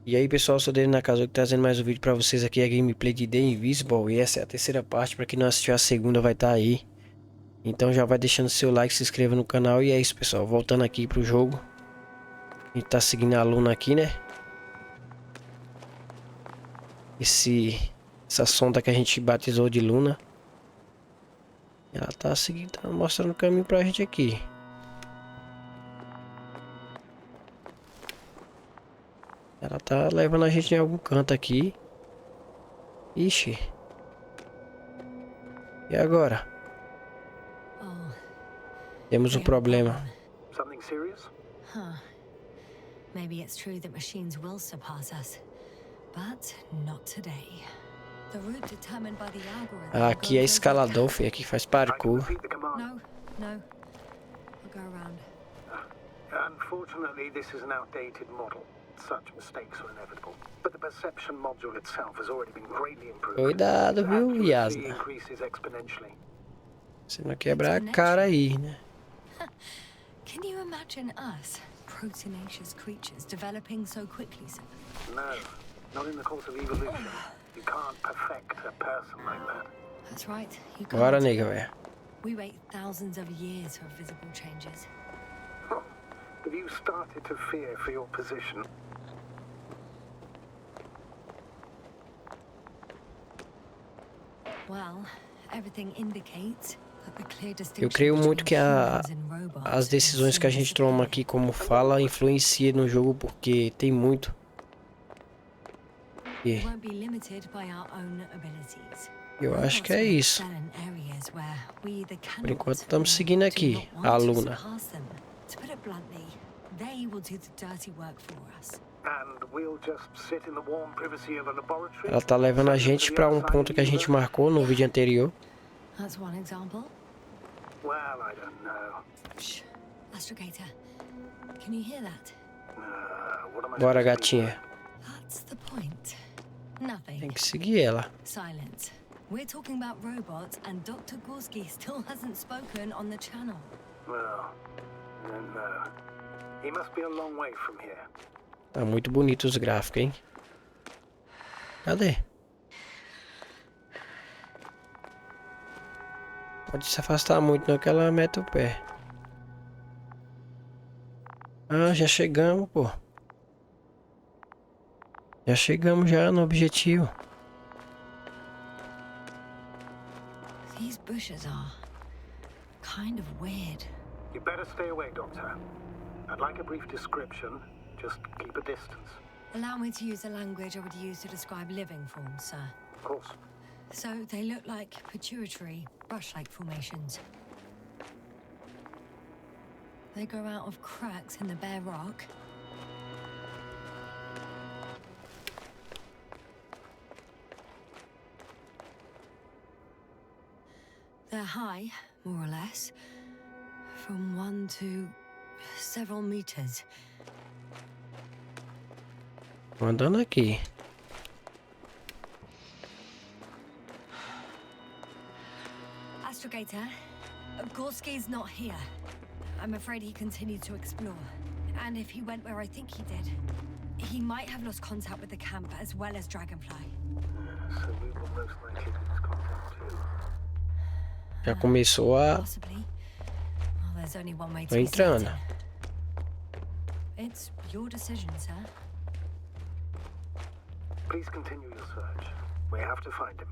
E aí pessoal, eu sou dele na casa trazendo mais um vídeo pra vocês aqui, a gameplay de The Invincible. E essa é a terceira parte, pra quem não assistiu a segunda vai estar aí. Então já vai deixando seu like, se inscreva no canal. E é isso pessoal, voltando aqui pro jogo. A gente tá seguindo a Luna aqui, né? Essa sonda que a gente batizou de Luna. Ela tá seguindo, tá mostrando o caminho pra gente aqui. Ela tá levando a gente em algum canto aqui. Ixi. E agora? Temos um problema. Something serious? Maybe it's true that machines will surpass us, but not today. The route determined by the algorithm. Aqui é escalador, filho. Aqui faz parkour. No. I'll go around. Unfortunately, this is an outdated model. Such mistakes are inevitable. But the perception module itself has already been greatly improved. Cuidado, viu, Yasna? Increases exponentially. Você não quebrar a cara aí, né? Can you imagine us, proteinaceous creatures, developing so quickly, sir? No, not in the course of evolution. You can't perfect a person like that. That's right. You Bora, can't. nega, velho. We wait thousands of years for visible changes. Have you started to fear for your position? Well, everything indicates that the clear Eu distinction creio muito que between humans and robots as decisões que a gente toma aqui como fala influencia no jogo, porque tem muito. E won't be limited by our own abilities. eu acho que é isso. Por enquanto estamos seguindo aqui a Luna. To put it bluntly, they will do the dirty work for us. And we'll just sit in the warm privacy of a laboratory? Ela tá levando a gente para um ponto que a gente marcou no vídeo anterior. That's one example. Well, I don't know. Shh. Astrogator, can you hear that? What am I Bora, supposed to do? gatinha. That's the point. Tem Nothing. que seguir ela. Silence. We're talking about robots and Dr. Gorski still hasn't spoken on the channel. Well, I don't know. He must be a long way from here. Tá muito bonito os gráficos, hein? Cadê? Pode se afastar muito, não que ela mete o pé. Ah, já chegamos, pô. Já chegamos já no objetivo. These bushes are kind of weird. You better stay away, Doctor. I'd like a brief description. Just keep a distance. Allow me to use the language I would use to describe living forms, sir. Of course. So they look like pituitary, brush-like formations. They grow out of cracks in the bare rock. They're high, more or less, from 1 to several meters. Tô andando aqui. Astrogator, Gorski's not here. I'm afraid he continued to explore. And if he went where I think he did, he might have lost contact with the camp as well as Dragonfly. So we will most likely lose contact too. Já começou a... Possibly. Well, there's only one way to Tô be entrando. certain. It's your decision, sir. Please continue your search. We have to find him.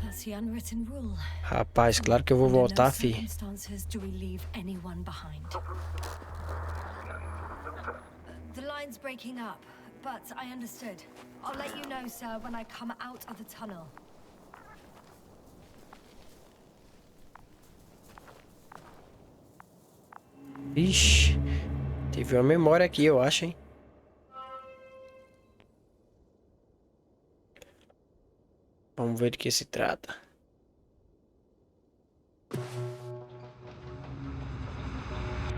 That's the unwritten rule. Rapaz, claro que eu vou Under no voltar, fi. circumstances do we leave anyone behind. The line's breaking up, but I understood. I'll let you know, sir, when I come out of the tunnel. Ixi. Teve uma memória aqui, eu acho, hein? Vamos ver do que se trata.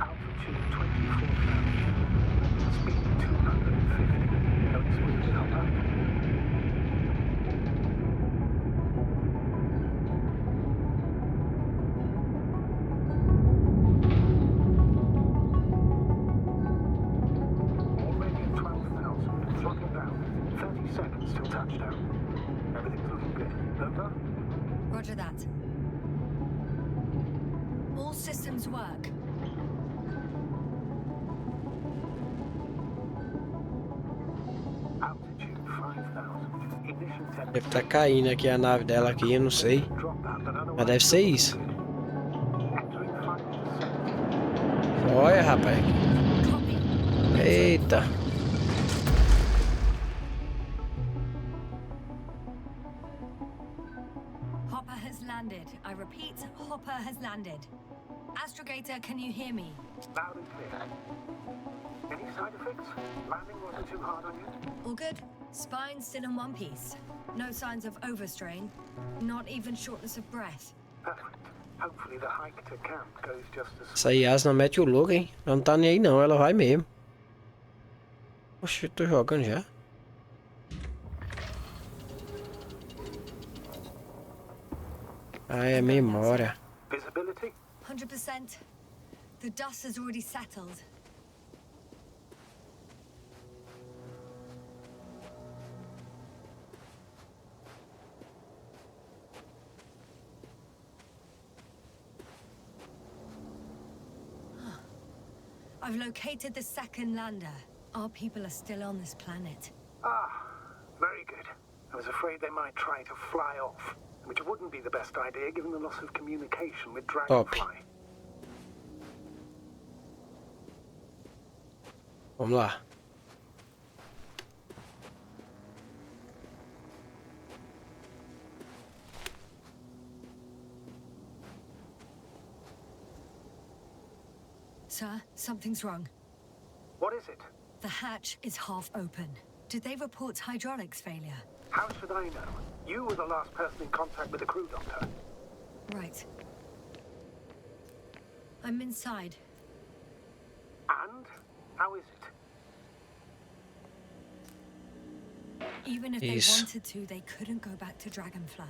Altitude 24,000. Speed 250. Don't smooth it up. systems work? Altitude 5,000. Ignition Deve temperature. estar caindo aqui a nave dela aqui, eu não sei. Dropout, but Mas otherwise deve ser isso. entering final descent. Olha, rapaz. Copy. Eita. Hopper has landed. I repeat, Hopper has landed. Astrogator, can you hear me? Loud and clear. Any side effects? Landing wasn't too hard on you? All good? Spine still in one piece. No signs of overstrain. Not even shortness of breath. Perfect. Hopefully the hike to camp goes just as Essa Yas não mete o louco, hein? Ela não tá nem aí não, ela vai mesmo. Oxe, eu tô jogando já. Ah, é memória. visibility. 100%. The dust has already settled. I've located the second lander. Our people are still on this planet. Ah, very good. I was afraid they might try to fly off, which wouldn't be the best idea given the loss of communication with Dragonfly. Vamos lá. Sir, something's wrong. What is it? The hatch is half open. Did they report hydraulics failure? How should I know? You were the last person in contact with the crew doctor. Right. I'm inside. And? How is it? Even if they Isso. wanted to, they couldn't go back to Dragonfly.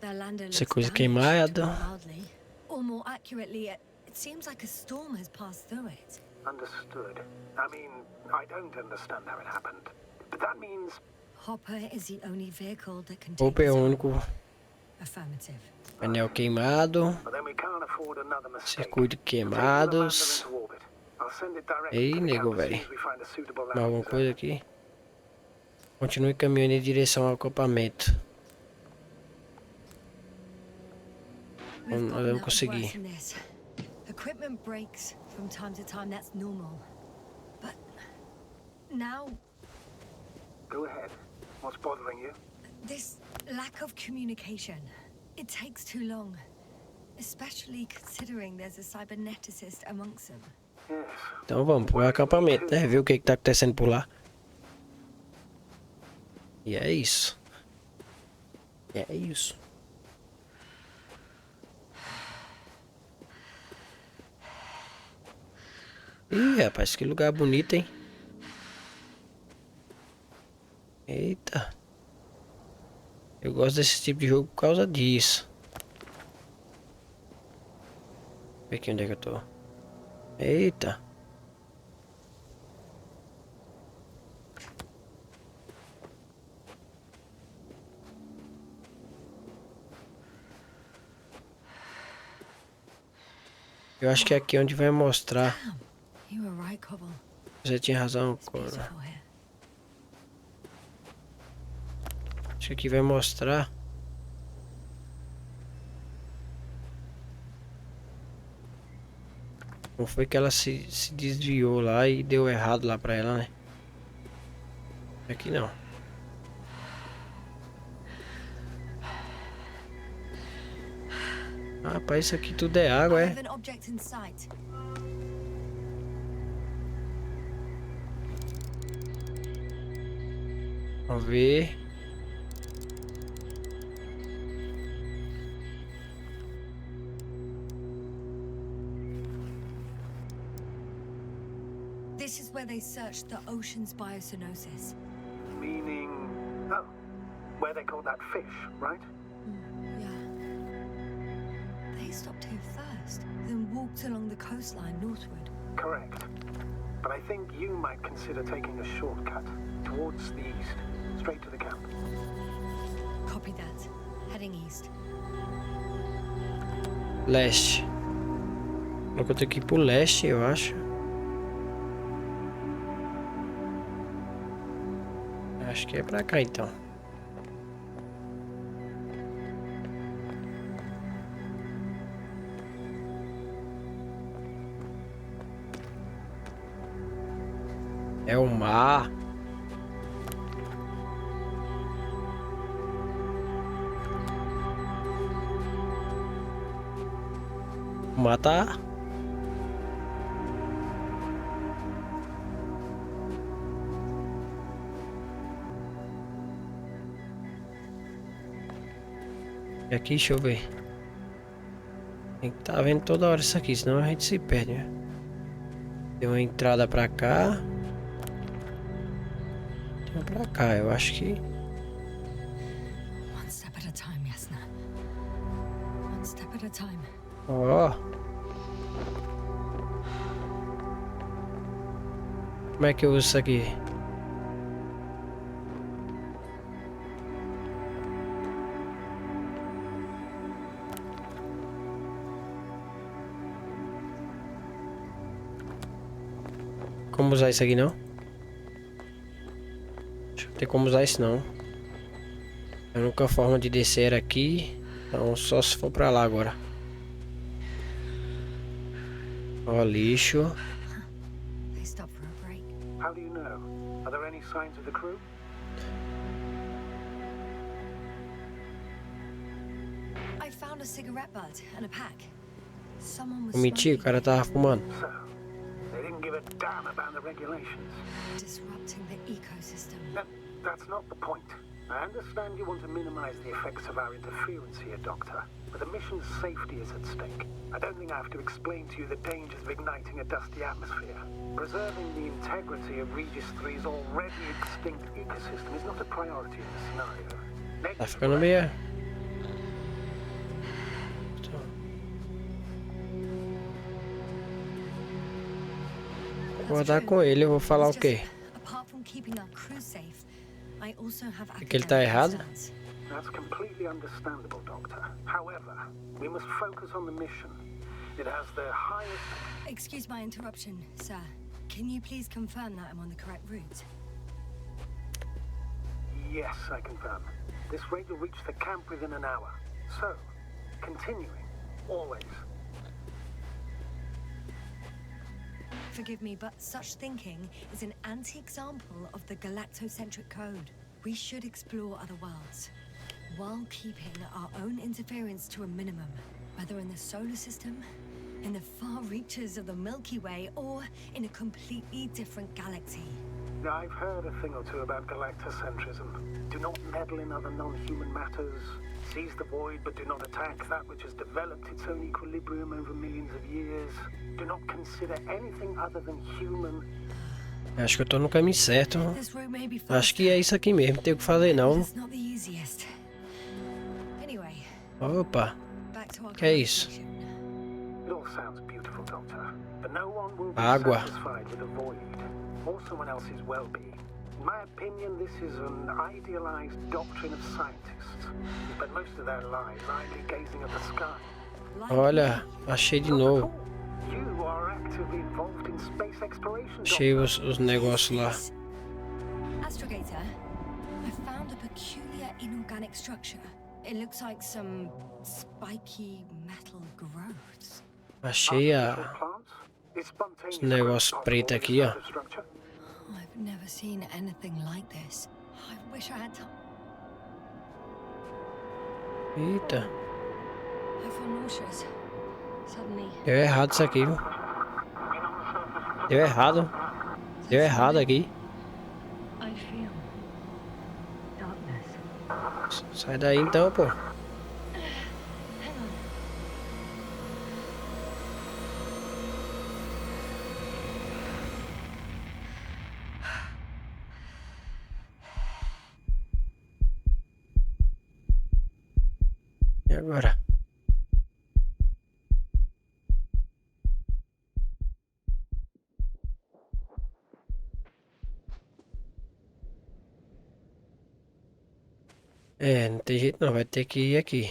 Their lander looks Essa coisa damaged, queimada. mildly. Or more accurately, it seems like a storm has passed through it. Understood. I mean, I don't understand how it happened. But that means... Hopper is the only vehicle that can take Opa, é us o home. único. Affirmative. Painel queimado. But then we can't afford another mistake. Circuito queimados. Take the lander into orbit. I'll send it directly Ei, to the nego, camp as soon velho. as we find a suitable Mais landing alguma zone. coisa aqui? Continue caminhando em direção ao acampamento. We've Nós gotten vamos out worse conseguir. than this. Equipment breaks from time to time, that's normal. But now, Go ahead. What's bothering you? this lack of communication. It takes too long. Especially considering there's a cyberneticist amongst them. Yes. Então vamos pro acampamento, né? Ver o que tá acontecendo por lá. E é isso. É isso. Ih, rapaz, que lugar bonito, hein? Eita. Eu gosto desse tipo de jogo por causa disso. Vê aqui onde é que eu tô. Eita. Eu acho que é aqui onde vai mostrar. You were right, Cobble. Você tinha razão, It's Cora. beautiful here. Acho que aqui vai mostrar. Como foi que ela se desviou lá e deu errado lá pra ela, né? Aqui não. Ah, rapaz, isso aqui tudo é água, I é? have an object in sight. Vamos ver. This is where they searched the ocean's biocenosis. Meaning... Oh, where they caught that fish, right? Yeah. They stopped here first, then walked along the coastline northward. Correct. But I think you might consider taking a shortcut towards the east, straight to the camp. Copy that. Heading east. Leste. Falou que eu tenho que ir pro leste, eu acho. Acho que é pra cá então. É o mar. O mar tá. E aqui, deixa eu ver. Tem que estar vendo toda hora isso aqui, senão a gente se perde, né? Tem uma entrada pra cá. Tem uma pra cá, eu acho que. One step at a time, Yasna. One step at a time. Ó. Como é que eu uso isso aqui? Como usar isso aqui não? Acho que não tem como usar isso não. A única forma de descer aqui. Então só se for pra lá agora. Ó, lixo. They stopped for a break. How do you know? Are there any signs of the crew? I found a cigarette butt and a pack. Someone was Mentira, o cara tava fumando. So, they didn't give a damn about the regulations. disrupting the ecosystem. That's not the point. I understand you want to minimize the effects of our interference here, Doctor, but the mission's safety is at stake. I don't think I have to explain to you the dangers of igniting a dusty atmosphere. Preserving the integrity of Regis 3's already extinct ecosystem is not a priority in this scenario. Tá ficando meio. Vou dar com ele, eu vou falar o quê? Apart from keeping our crew safe, I also have É que ele tá errado? concerns. That's completely understandable, Doctor. However, we must focus on the mission. It has the highest... Excuse my interruption, sir. Can you please confirm that I'm on the correct route? Yes, I confirm. This rate will reach the camp within an hour. So, continuing, always. Forgive me, but such thinking is an anti-example of the galactocentric code. We should explore other worlds, while keeping our own interference to a minimum, whether in the solar system, in the far reaches of the Milky Way, or in a completely different galaxy. I've heard a thing or two about galactocentrism. Do not meddle in other non-human matters. Seize the void, but do not attack that which has developed its own equilibrium over millions of years. Do not consider anything other than human. Acho que eu tô no caminho certo. This route may be Acho que é isso aqui mesmo, não tem o que fazer não. It's not the easiest. Anyway, Opa, back to our que é isso? conversation. It all sounds beautiful, Doctor, but no one will be Água. satisfied with a void, or someone else's well-being. In my opinion, this is an idealized doctrine of scientists, who spend most of their lives idly gazing at the sky. Like Olha, me. achei de Not at novo. all. You are actively involved in space exploration, Achei Doctor. os negócios lá. Astrogator, I found a peculiar inorganic structure. It looks like some spiky metal growths. Achei Artificial a... plants? Is spontaneous Esse negócio growth preto possible aqui, in ó. such a structure? I've never seen anything like this. I wish I had time. Eita, I feel nauseous. Suddenly, deu errado isso aqui, viu? Deu errado. Deu errado aqui. I feel darkness. Sai daí então, pô. Hang on. E agora? É, não tem jeito não, vai ter que ir aqui.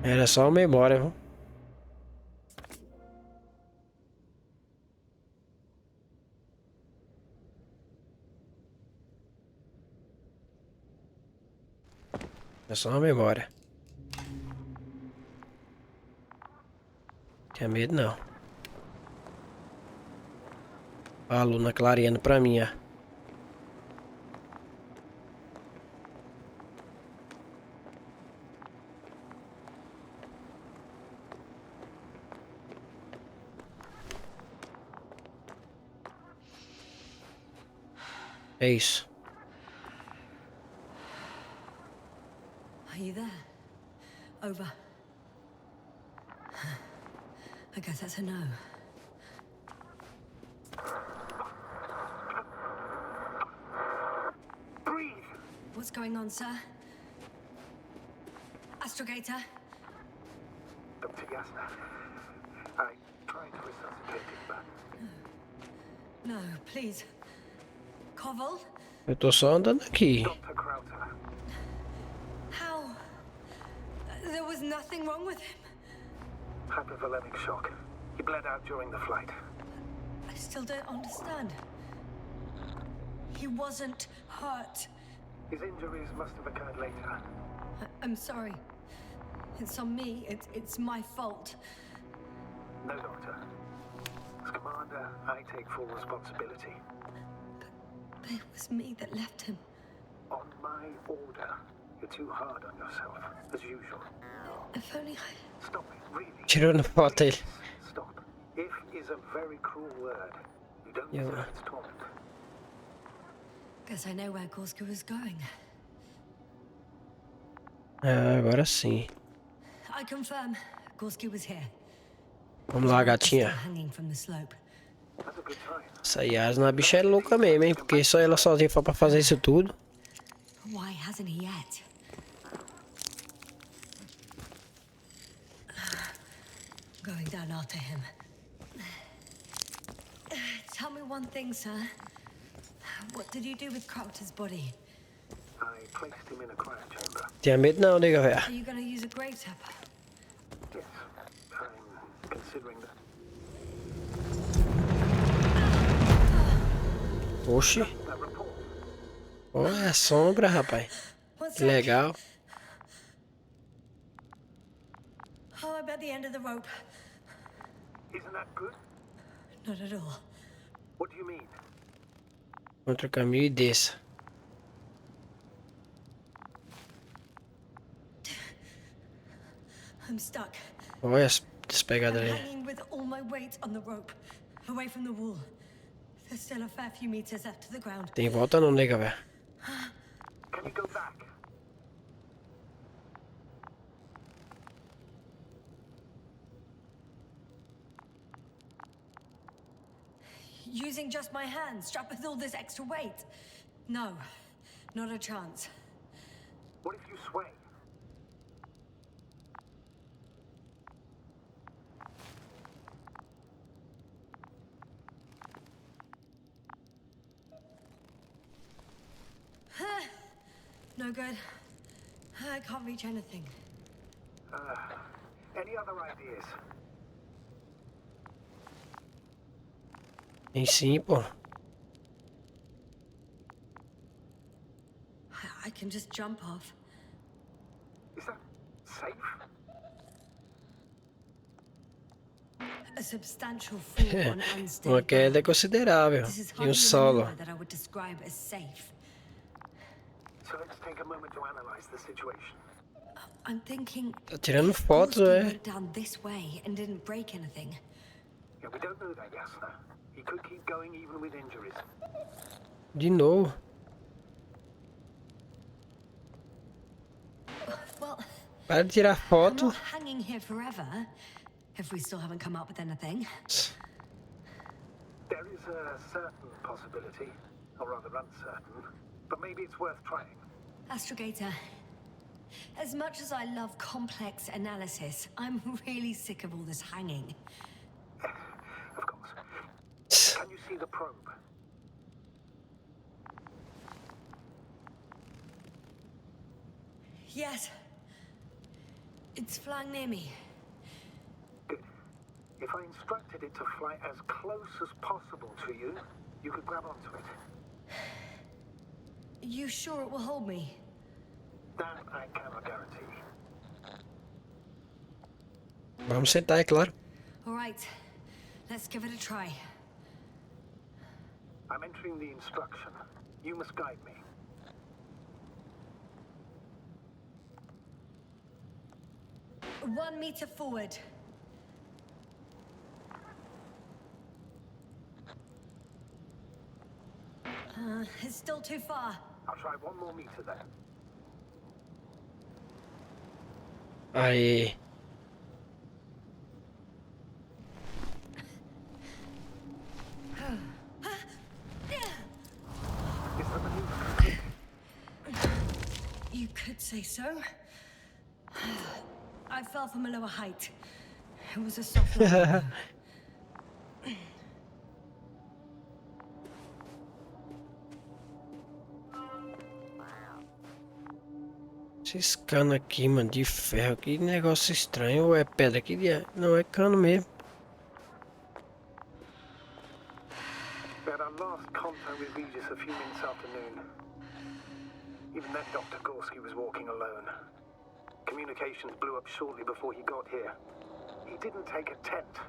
Era só uma memória, viu? É só uma memória. Tinha medo não. A aluna clareando pra mim, ó. É isso. Are you there? Over. I guess that's a no. Breathe! What's going on, sir? Astrogator? Dr. Yasna. I tried to resuscitate him, but No, please. Koval? Eu tô só andando aqui. Dr. Krauter. How? There was nothing wrong with him. Hypovolemic shock. He bled out during the flight. I still don't understand. He wasn't hurt. His injuries must have occurred later. I'm sorry. It's on me. It's my fault. No, Doctor. As Commander, I take full responsibility. But it was me that left him. On my order. You're too hard on yourself, as usual. If only I... Stop it, really. Tirando foto ele. Stop. If is a very cruel word. You don't Yeah. deserve its torment. Guess I know where Gorska was going. Ah, agora sim. I confirm. Gorski was here. Vamos lá, gatinha. Still hanging from the slope. That's a good sign. Essa Yasna, a bicha é louca mesmo, hein? Porque só ela sozinha foi pra fazer isso tudo. Why hasn't he yet? Going down after him. Tell me one thing, sir. What did you do with Crowter's body? I placed him in a cryochamber. Tinha medo não, nega, velho. Are you gonna use a grater? Yes, I'm considering that. Oxi. That report. Olha a sombra, rapaz. What's Que that? legal. Oh, I'm at the end of the rope. Isn't that good? Not at all. What do you mean? Contra o caminho e desça. I'm stuck. Olha as I'm pegadas ali. hanging with all my weight on the rope, away from the wall. There's still a fair few meters left to the ground. Tem volta não, nega, velho. Can you go back? Using just my hands, strapped with all this extra weight? No, not a chance. What if you sway? No good. I can't reach anything. Any other ideas? Tem sim, pô. I can just jump off. Is that safe? A substantial fall on unsteady Uma queda ground. considerável. This is E hardly um a solo. maneuver that I would describe as safe. So let's take a moment to analyze the situation. I'm thinking. Tá tirando if fotos, Gorski é? went down this way and didn't break anything. Yeah, we don't know that, Yasna. He could keep going even with injuries. De novo. Well, Para de tirar I'm foto. not hanging here forever. If we still haven't come up with anything. There is a certain possibility, or rather uncertain, but maybe it's worth trying. Astrogator, as much as I love complex analysis, I'm really sick of all this hanging. Of course. Can you see the probe? Yes. It's flying near me. Good. If I instructed it to fly as close as possible to you, you could grab onto it. You sure it will hold me? That I cannot guarantee. Vamos sentar, é claro. All right, let's give it a try. I'm entering the instruction. You must guide me. One meter forward. It's still too far. I'll try 1 more meter then. Aí. Is the maneuver complete? You could say so. I fell from a lower height. It was a soft landing. Esses canos aqui, mano, de ferro. Que negócio estranho. Ou é pedra aqui? Não, é cano mesmo. We had our last contact with Regis a few minutes after noon. Even then, Dr. Gorski was walking alone. Communications blew up shortly before he got here. He didn't take a tent.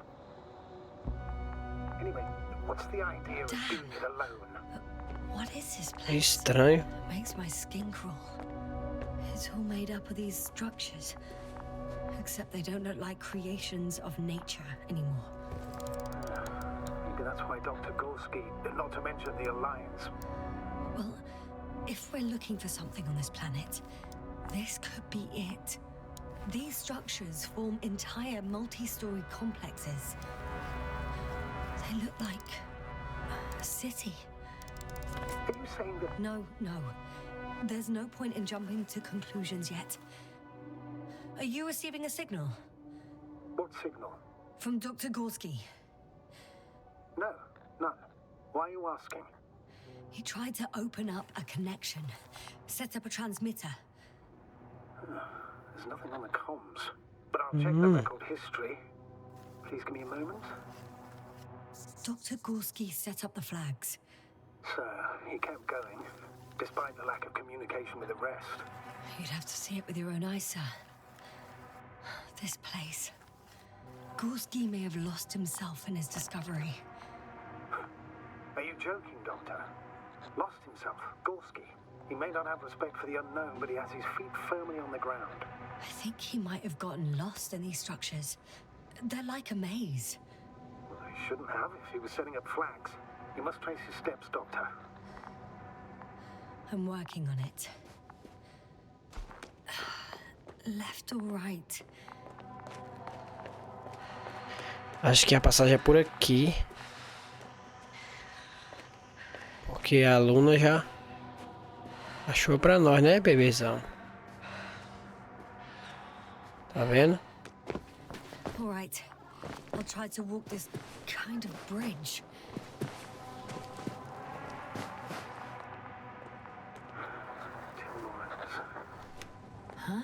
Anyway, what's the idea of doing it alone? What is this É place? estranho. It makes my skin crawl. It's all made up of these structures. Except they don't look like creations of nature anymore. Maybe that's why Dr. Gorski, not to mention the Alliance. Well, if we're looking for something on this planet, this could be it. These structures form entire multi-story complexes. They look like a city. Are you saying that... No. There's no point in jumping to conclusions yet. Are you receiving a signal? What signal? From Dr. Gorski. No, none. Why are you asking? He tried to open up a connection, set up a transmitter. There's nothing on the comms. But I'll check the record history. Please give me a moment. Dr. Gorski set up the flags. So, he kept going, despite the lack of communication with the rest. You'd have to see it with your own eyes, sir. This place. Gorski may have lost himself in his discovery. Are you joking, Doctor? Lost himself, Gorski. He may not have respect for the unknown, but he has his feet firmly on the ground. I think he might have gotten lost in these structures. They're like a maze. Well, he shouldn't have if he was setting up flags. You must trace his steps, Doctor. I'm working on it. Left or right? Acho que a passagem é por aqui. Porque a aluna já achou pra nós, né, bebezão? Tá vendo? All right. I'll try to walk this kind of bridge. Huh?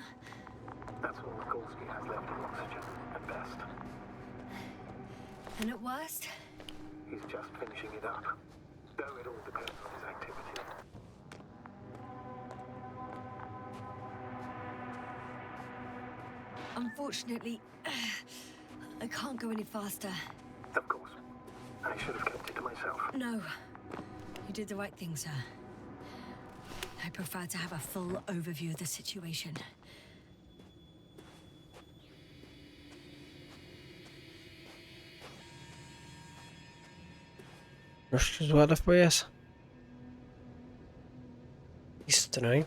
That's all Gorski has left of oxygen, at best. And at worst? He's just finishing it up. Though it all depends on his activity. Unfortunately, I can't go any faster. Of course. I should have kept it to myself. No. You did the right thing, sir. I prefer to have a full overview of the situation. Acho que zoada foi essa. Estranho.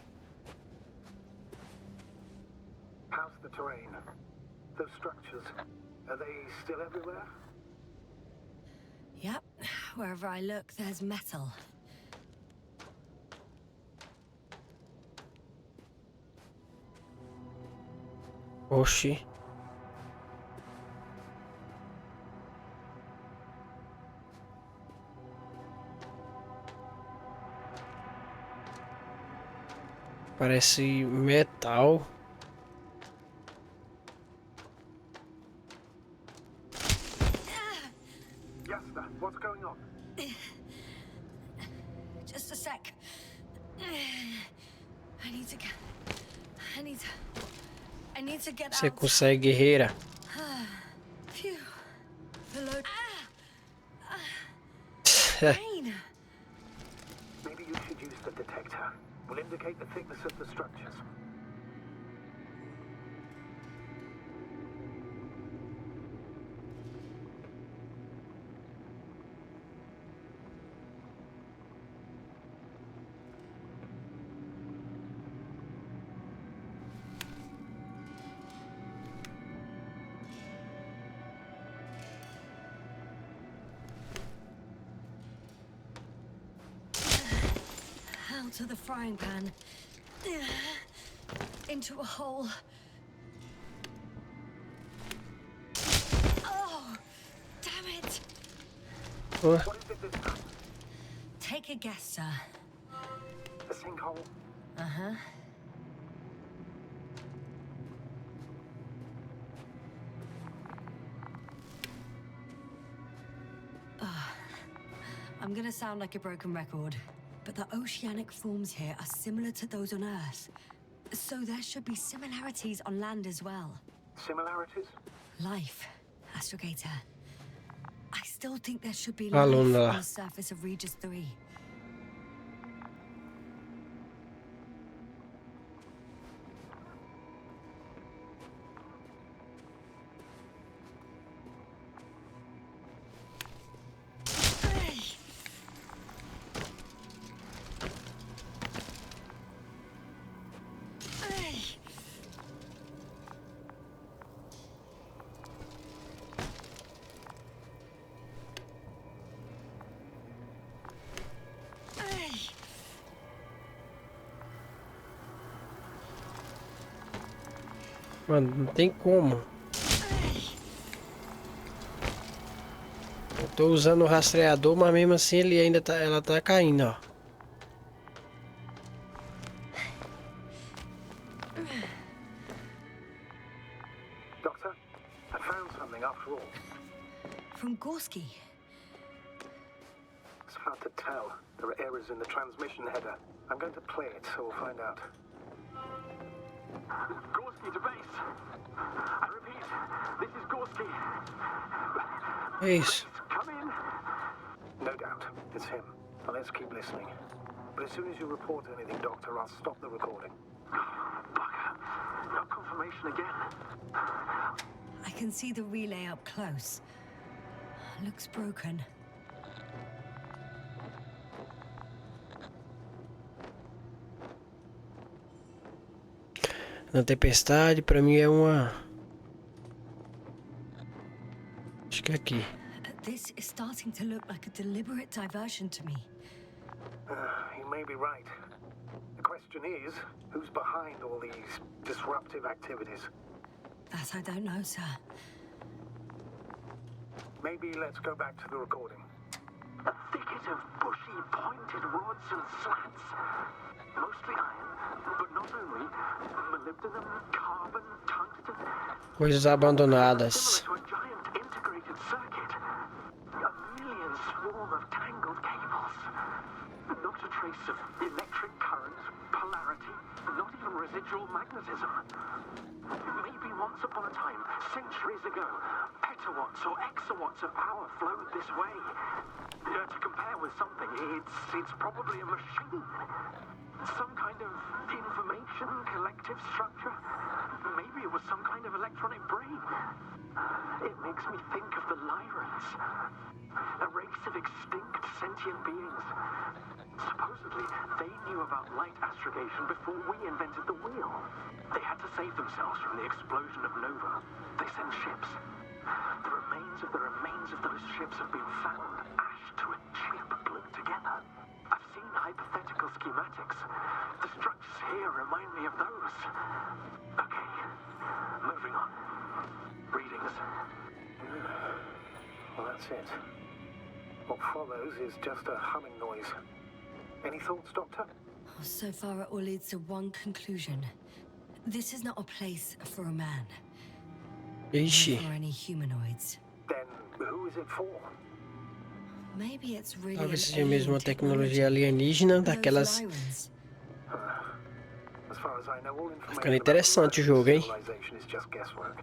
How's the terrain? Those structures, are they still everywhere? Yep. Wherever I look, there's metal. Oxi. Parece metal. Você consegue, guerreira. Maybe you should use the detector. Will indicate the thickness of the structures. Out of the frying pan. Into a hole. Oh, damn it! What is it this time? Take a guess, sir. A sinkhole? Uh-huh. I'm gonna sound like a broken record, but the oceanic forms here are similar to those on Earth. So there should be similarities on land as well. Similarities? Life, Astrogator. I still think there should be Aluna. life on the surface of Regis 3. Mano, não tem como. Eu tô usando o rastreador, mas mesmo assim ela tá caindo, ó. Doctor, I found something after all. From Gorski. It's hard to tell. There are errors in the transmission header. I'm going to play it, so we'll find out. Gorski to base. I repeat, this is Gorski. É isso. Come in. No doubt, it's him. Now let's keep listening. But as soon as you report anything, Doctor, I'll stop the recording. Bugger. No confirmation again. I can see the relay up close. Looks broken. Na tempestade, pra mim é uma... Acho que é aqui. This is starting to look like a deliberate diversion to me. You may be right. The question is, who's behind all these disruptive activities? That I don't know, sir. Maybe let's go back to the recording. A thicket of bushy, pointed rods and slats. Mostly iron, but not only. Molybdenum, carbon, tungsten. Coisas abandonadas. Similar to a giant integrated circuit. A million swarm of tangled cables. Not a trace of electric current, polarity, not even residual magnetism. Maybe once upon a time, centuries ago, petawatts or exawatts of power flowed this way. To compare with something, it's probably a machine. Some kind of information collective structure. Maybe it was some kind of electronic brain. It makes me think of the Lyrans. A race of extinct sentient beings. Supposedly, they knew about light astrogation before we invented the wheel. They had to save themselves from the explosion of Nova. They sent ships. The remains of those ships have been found, ashed to a chip glued together. I've seen hypothetical schematics. The structures here remind me of those. Okay, moving on. Readings. Well, that's it. What follows is just a humming noise. Any thoughts, Doctor? So far, it all leads to one conclusion. This is not a place for a man. Ixi. Or any humanoids. Then who is it for? Maybe it's really Talvez an seja mesmo alien uma tecnologia alienígena Those daquelas Lyrans. As far as I know, all information Ficando interessante o jogo, hein? civilization is just guesswork.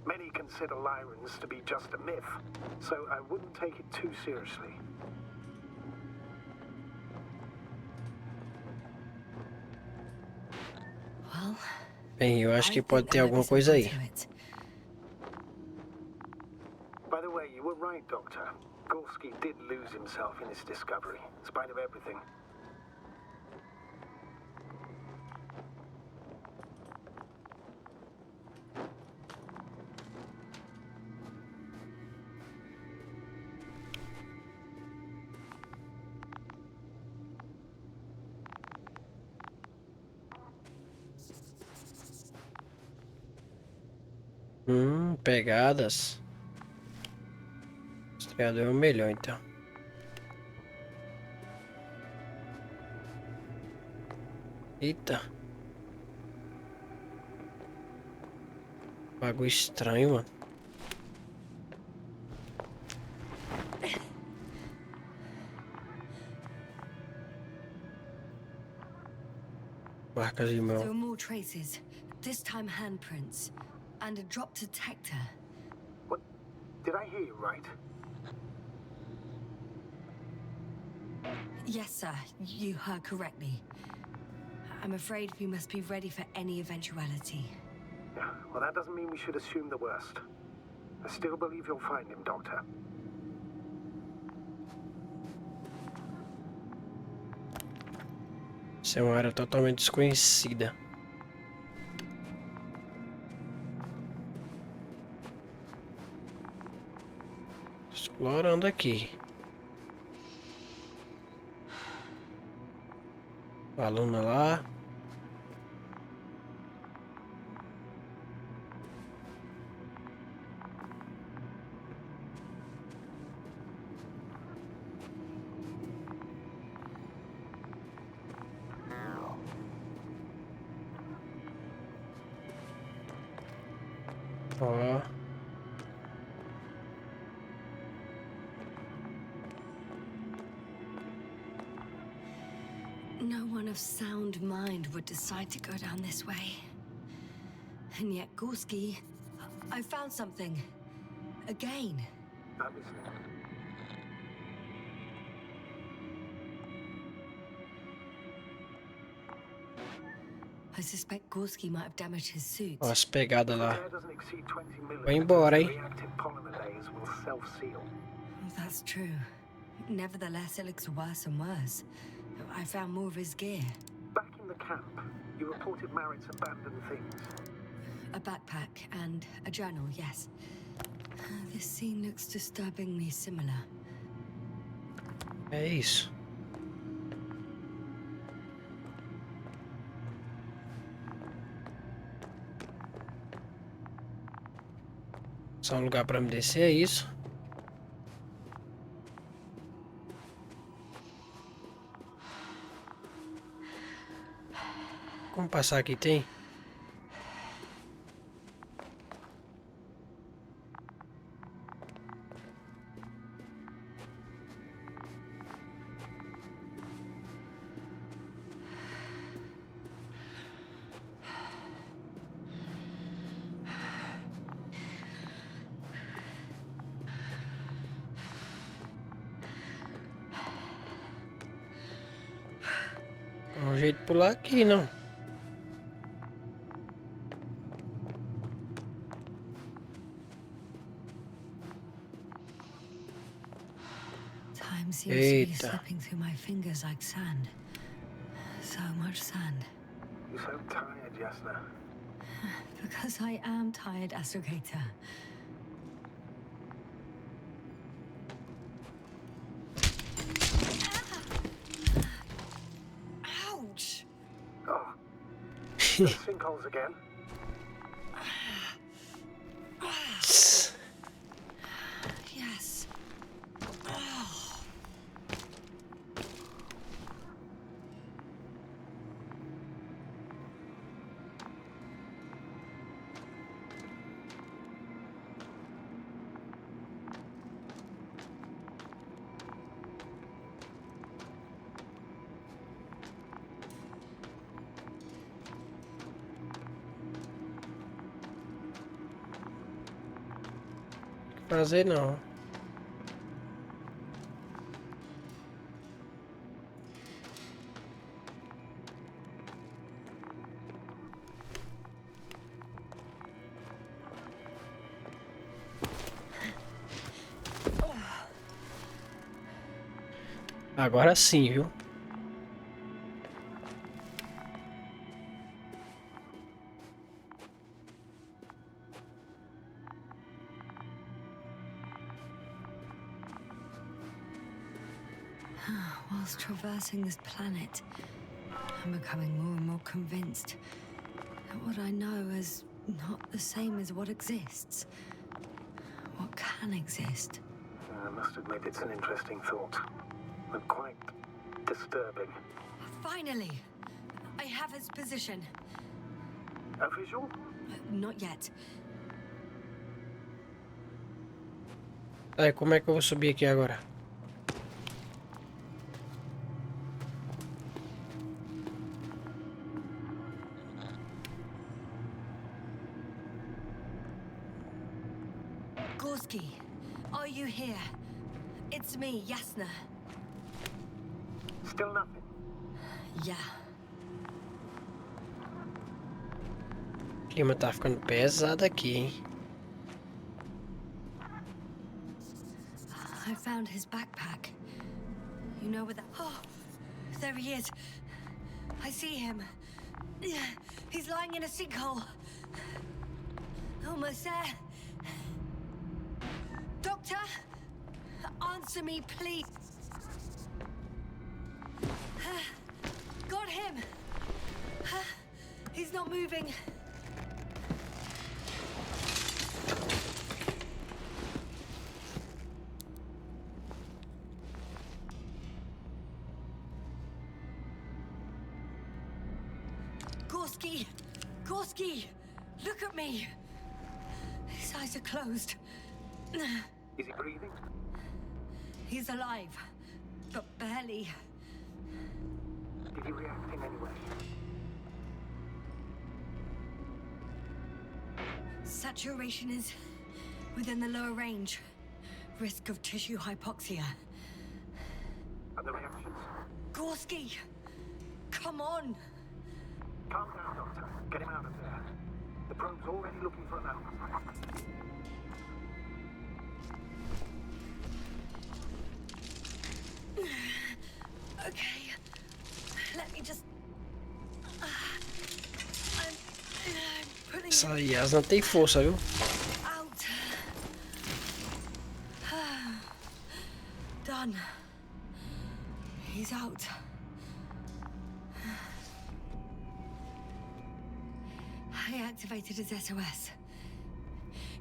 Many consider Lyrans to be just a myth, so I wouldn't take it too seriously. Well, Bem, eu acho I que pode think ter there might alguma be coisa something aí. to it. By the way, you were right, Doctor. Gorski did lose himself in his discovery, in spite of everything. Pegadas. Estreador é o melhor, então. Eita. Bagulho estranho, mano. Marcas de There mão. are more traces, this time handprints, and a drop detector. What? Did I hear you right? Yes, sir, you heard correctly. I'm afraid we must be ready for any eventuality. Yeah, well, that doesn't mean we should assume the worst. I still believe you'll find him, Doctor. Isso é uma área totalmente desconhecida. Explorando aqui. Aluna lá. Ó. No one of sound mind would decide to go down this way. And yet, Gorski, I found something. Again. I'm listening. I suspect Gorski might have damaged his suit. Ó as pegadas lá. Air doesn't exceed 20 millimeters. Vai embora, The hein? reactive polymer layers will self-seal. That's true. Nevertheless, it looks worse and worse. I found more of his gear. Back in the camp, you reported Marrett's abandoned things. A backpack and a journal, yes. This scene looks disturbingly similar. É isso. Só um lugar pra me descer, é isso. Como passar aqui tem? Dá um jeito de pular aqui, não. Time seems to be Eita. slipping through my fingers like sand. So much sand. You're so tired, Yasna. Because I am tired, Astrogator. Ouch! Oh. The sinkholes again? Yes. Oh. fazer não. Agora sim, viu? Whilst traversing this planet, I'm becoming more and more convinced that what I know is not the same as what exists. What can exist. I must admit it's an interesting thought. And quite disturbing. Finally! I have his position. A visual? Not yet. Aí, como é que eu vou subir aqui agora? Gorski, are you here? It's me, Yasna. Still nothing. Yeah. O clima tá ficando pesado aqui, hein? I found his backpack. You know where that... Oh, there he is. I see him. He's lying in a sinkhole. Almost there. Doctor, answer me, please. Got him. He's not moving. Gorski! Gorski! Look at me! His eyes are closed. Is he breathing? He's alive, but barely. Did he react in any way? Saturation is within the lower range. Risk of tissue hypoxia. And the reactions? Gorski! Come on! Calm down, Doctor. Get him out of there. The probe's already looking for an answer. Okay. Let me just... I'm putting Essa Yasna tem força, viu? out. Done. He's out. I activated his SOS.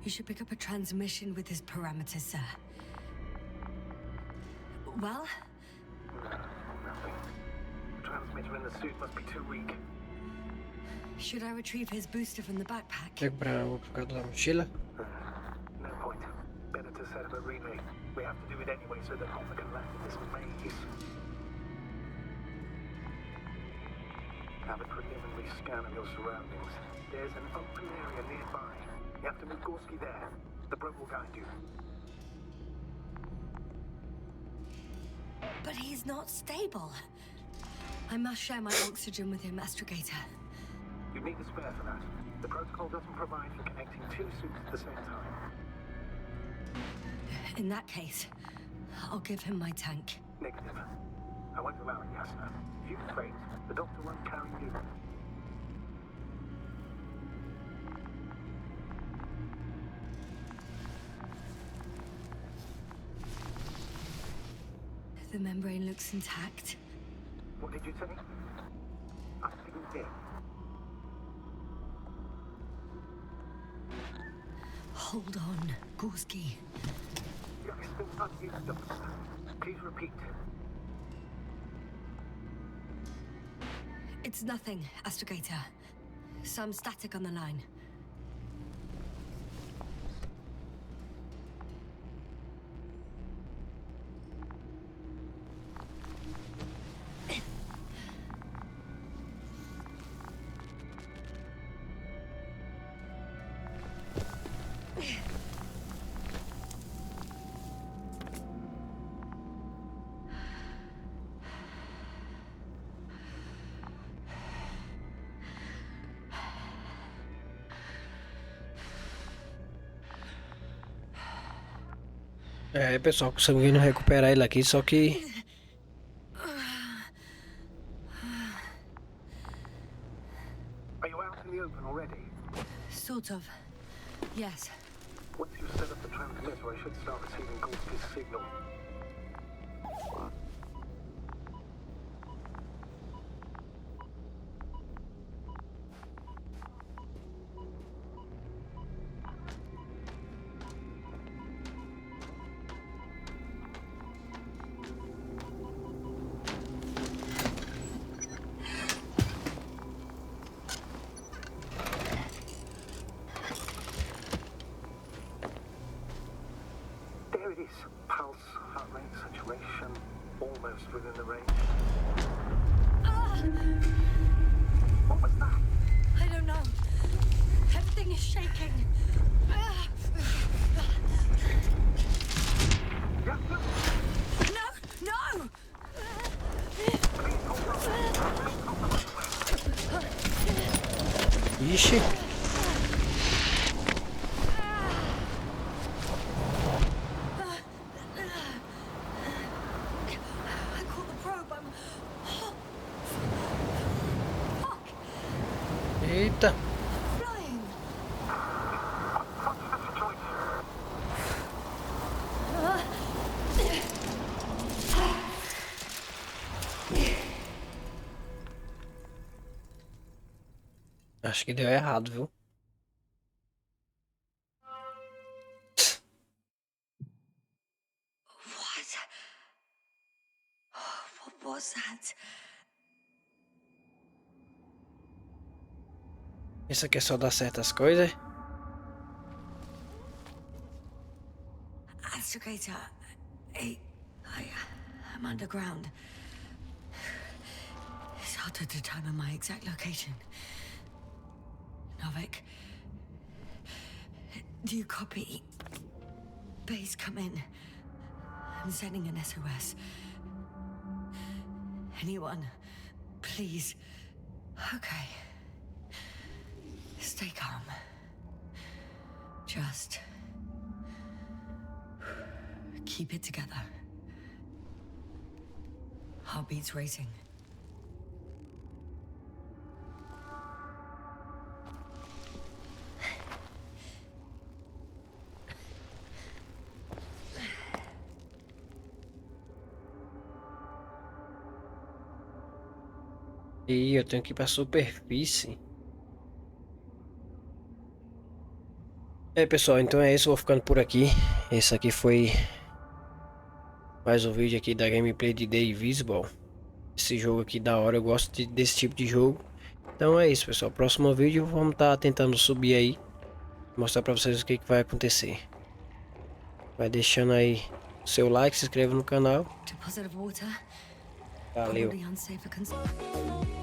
You should pick up a transmission with his parameters, sir. Well? Nothing. The transmitter in the suit must be too weak. Should I retrieve his booster from the backpack? Recuperar o trocador da mochila. No point. Better to set up a relay. We have to do it anyway so that Homer can land in this maze. Have a preliminary scan of your surroundings. There's an open area nearby. You have to move Gorski there. The probe will guide you. But he's not stable. I must share my oxygen with him, Astrogator. You need a spare for that. The protocol doesn't provide for connecting two suits at the same time. In that case, I'll give him my tank. Negative. I won't allow it, Yasna. If you faint, the doctor won't carry you. The membrane looks intact. What did you say? I didn't hear. Hold on, Gorski. I still can't hear you, Doctor. Please repeat. It's nothing, Astrogator. Some static on the line. É, pessoal, conseguindo recuperar ele aqui, só que... Are you out in the open already? Sort of. Yes. Once you've set up the transmitter, I should start receiving Ghost's signal. There it is. Pulse, heart rate, saturation, almost within the range. What was that? I don't know. Everything is shaking. Yeah, look. No! No! Ixi. I caught the probe. I'm... Fuck! Eita. Flying! Acho que deu errado, viu? What? What was that? Isso aqui é só dar certas coisas. Astrogator. I'm underground. It's hard to determine my exact location. Novik, do you copy? Base, come in. I'm sending an SOS. Anyone, please. Okay. Stay calm. Just keep it together. Heartbeats racing. E eu tenho que ir pra superfície. É, pessoal, então é isso. Vou ficando por aqui. Esse aqui foi mais um vídeo aqui da gameplay de The Invincible. Esse jogo aqui da hora. Eu gosto desse tipo de jogo. Então é isso, pessoal. Próximo vídeo vamos estar tentando subir aí. Mostrar pra vocês o que vai acontecer. Vai deixando aí o seu like, se inscreva no canal. Deposit of water. Valeu. Probably unsafe for